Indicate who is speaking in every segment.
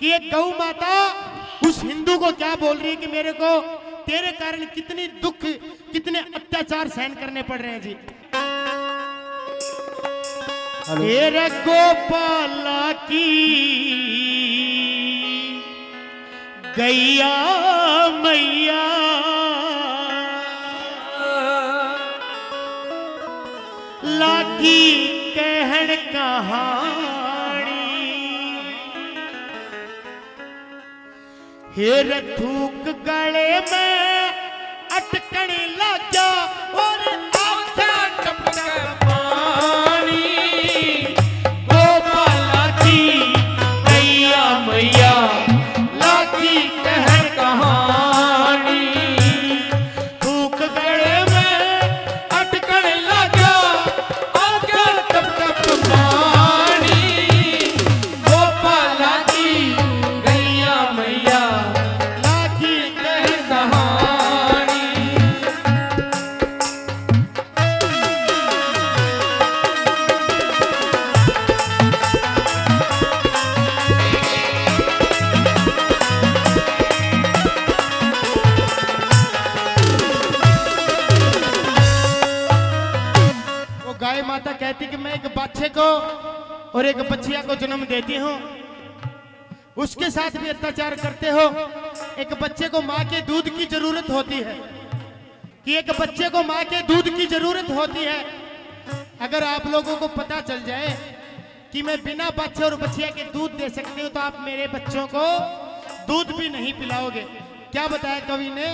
Speaker 1: कि एक गौ माता उस हिंदू को क्या बोल रही है कि मेरे को तेरे कारण कितनी दुख कितने अत्याचार सहन करने पड़ रहे हैं जी। तेरे गोपाला की गैया मैया लागी कहण कहानी, हेर थूक गले में अटकन लगा और आंखें टपक पानी। गोपाला की गैया मैया लागी कहण कहानी, थूक गले में अटकन लगा आंखें टपक पानी। गोपाला की गैया मैया लागी कहण कहानी। वो गाय माता कहती कि मैं एक बच्चे को और एक बच्चिया को जन्म देती हूँ, उसके साथ भी अत्याचार करते हो। एक बच्चे को माँ के दूध की जरूरत होती है, कि एक बच्चे को माँ के दूध की जरूरत होती है। अगर आप लोगों को पता चल जाए कि मैं बिना बच्चे और बच्चिया के दूध दे सकती हूँ तो आप मेरे बच्चों को दूध भी नहीं पिलाओगे। क्या बताया कवि ने?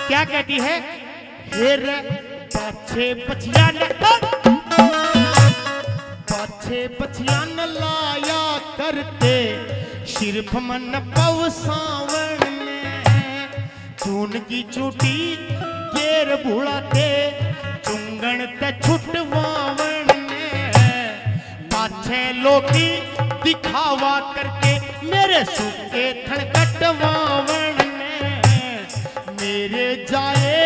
Speaker 1: क्या कहती है? हेर पाछे बचिया न पाछे बचिया न लाया करते, सिर्फ मन पव सावण में चून की चूटी गेर भुलाते, चुंगन ते छुटवावण में पाछे लोकी दिखावा करके मेरे सूखे थन कटवावण में। मेरे जाए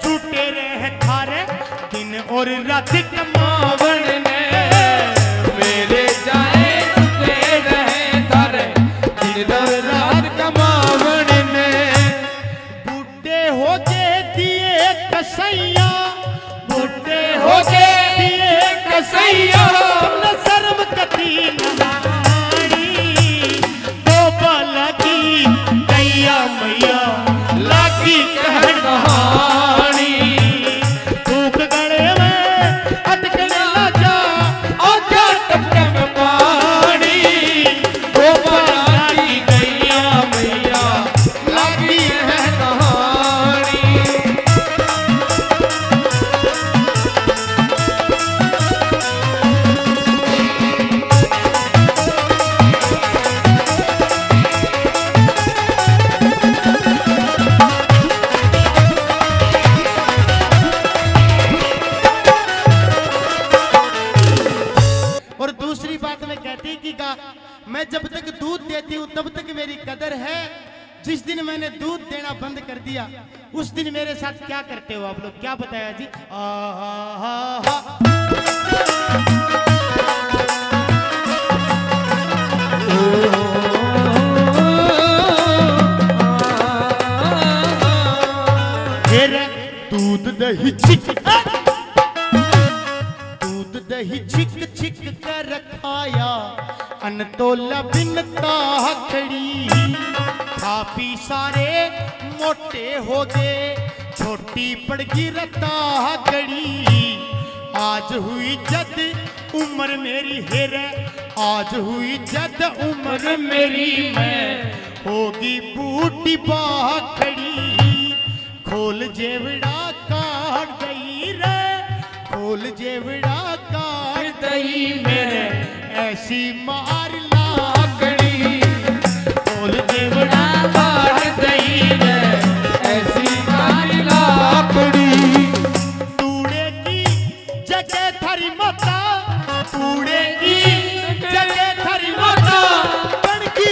Speaker 1: छूटे रहे थारे दिन और रात कमावण ने, मेरे जाए छूटे रहे थारे दिन और रात कमावण ने। बूढ़े हो गए दिए कसैया, बूढ़े हो गए दिए कसैया, न शर्म कती नहानी। गोपाला की गैया मैया लागी कहण कहानी, थूक गले में अटकन लगा आंखें टपक पानी। गोपाला की गैया मैया लागी कहण कहानी। और दूसरी बात में कहती कि मैं जब तक दूध देती हूँ तब तक मेरी कदर है, जिस दिन मैंने दूध देना बंद कर दिया उस दिन मेरे साथ क्या करते हो आप लोग? क्या बताया जी? दूध दही छिक दूध दही छिक छिक कर खाया, अनतोला बिनता खड़ी। खा पी सारे मोटे हो गए, छोटी पड़ गई रता गड़ी। आज हुई जद उम्र मेरी हेर, आज हुई जद उम्र मेरी मैं होगी बूटी बाखड़ी। खोल जेवड़ा काट गई रे, खोल जेवड़ा काट गई मेरे ऐसी मार लाकड़ी। खोल जेवड़ा काट गई रे ऐसी मार लाकड़ी। तूड़े की जगह थारी माता, तूड़े की जगह थारी माता, बन की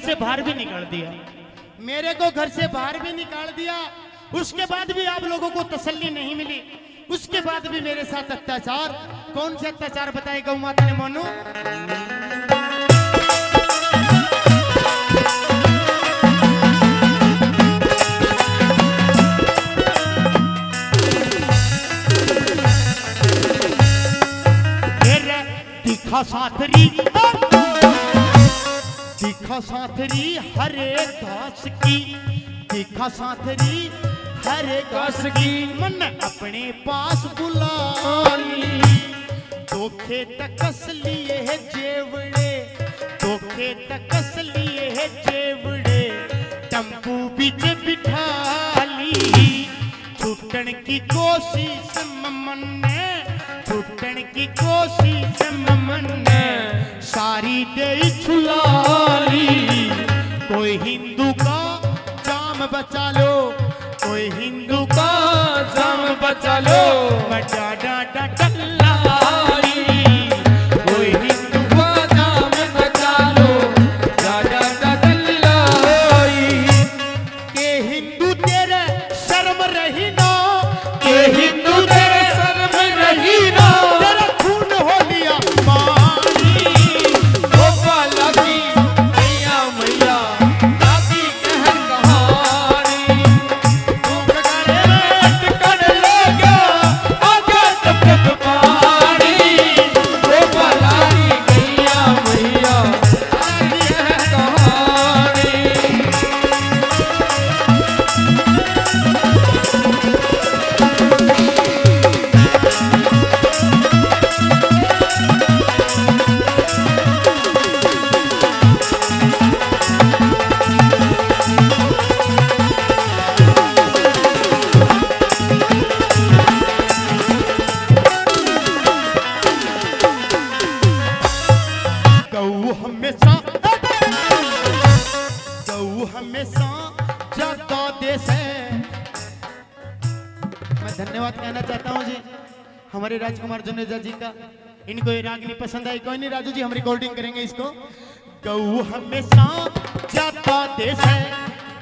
Speaker 1: से बाहर भी निकाल दिया, मेरे को घर से बाहर भी निकाल दिया। उसके बाद भी आप लोगों को तसल्ली नहीं मिली, उसके बाद भी मेरे साथ अत्याचार। कौन से अत्याचार बताए गौ माता ने मोनू? दिखा साथरी, दिखा साथरी हरे घास की, दिखा साथरी हरे घास की, मन अपने पास बुला ली। दो खेत कस लिए है जेवड़े, दो खेत कस लिए है जेवड़े, टम्पू बीच बिठा ली। छूटन की कोशिश ममन ने, छूटन की कोशिश ममन ने, सारी दे छुला ली। कोई हिंदू का जाम बचा लो, कोई हिंदू का जाम बचा लो, बचा डाटा टल्लाई। कोई हिंदू का जाम बचा लो, डाटा टल्लाई। के हिंदू तेरे शर्म रही ना, के हिंदू तेरे शर्म रही ना, तेरा खून हो लिया पानी। गोपाल की मैया मैया दादी कहन कहानी, तू गगने में अटकन ले गया आजा तब तक पानी। गोपाल की मैया मैया दादी कहन कहानी। गऊ हमेशा, गऊ हमेशा जाता देश है। मैं धन्यवाद कहना चाहता हूँ जी हमारे राजकुमार जुनेजा जी का। इनको ये रागनी पसंद आई, कोई नहीं राजू जी हम रिकॉर्डिंग करेंगे इसको। गऊ हमेशा जाता देश है,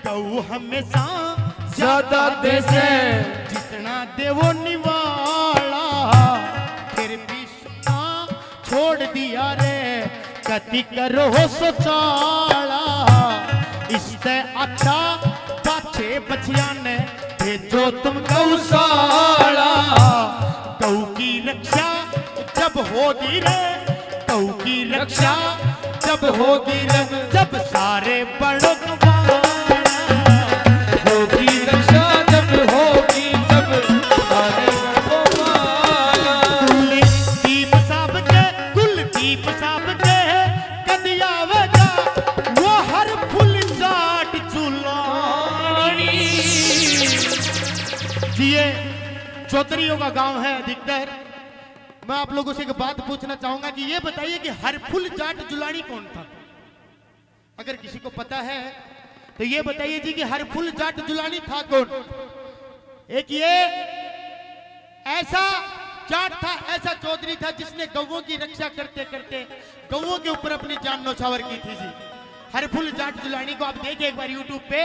Speaker 1: गऊ हमेशा
Speaker 2: ज्यादा देश है,
Speaker 1: जितना दे वो निवाला, फिर भी सुना छोड़ दिया रे, कति करो सोचाला। इससे अच्छा पाछे बचिया ने भेजो तुम गौशाला। गऊ की रक्षा जब होगी रे, गऊ की रक्षा जब होगी रे, जब सारे बड़ों
Speaker 2: होगी रक्षा जब होगी, जब सारे
Speaker 1: कुलदीप साहब के, कुलदीप साहब के कदी आवेगा वो हर फुल जाट चुलानी। जी ये चौधरियों का गांव है अधिकतर। मैं आप लोगों से एक बात पूछना चाहूंगा कि ये बताइए कि हर फुल जाट जुलानी कौन था? अगर किसी को पता है तो ये बताइए जी कि हर फुल जाट जुलानी था कौन? एक ये ऐसा जाट था, ऐसा चौधरी था जिसने गौओं की रक्षा करते करते गौओं के ऊपर अपनी जान न्यौछावर की थी जी। हर फुल जाट जुलानी को आप देखिए एक बार यूट्यूब पे।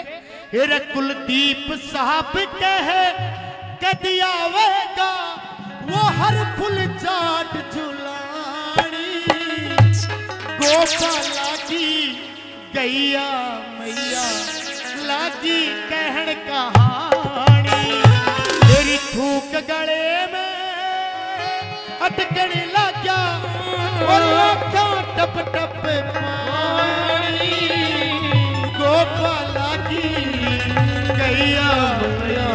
Speaker 1: हेरे कुलदीप साहब कहे कदी आवेगा वो हर फुल जाट जुलानी। गोपाला की गैया मैया लागी कहन कहानी, तेरी थूक गले में अटकने लगा और आँखों टप टप पानी। गोपाला की गैया मैया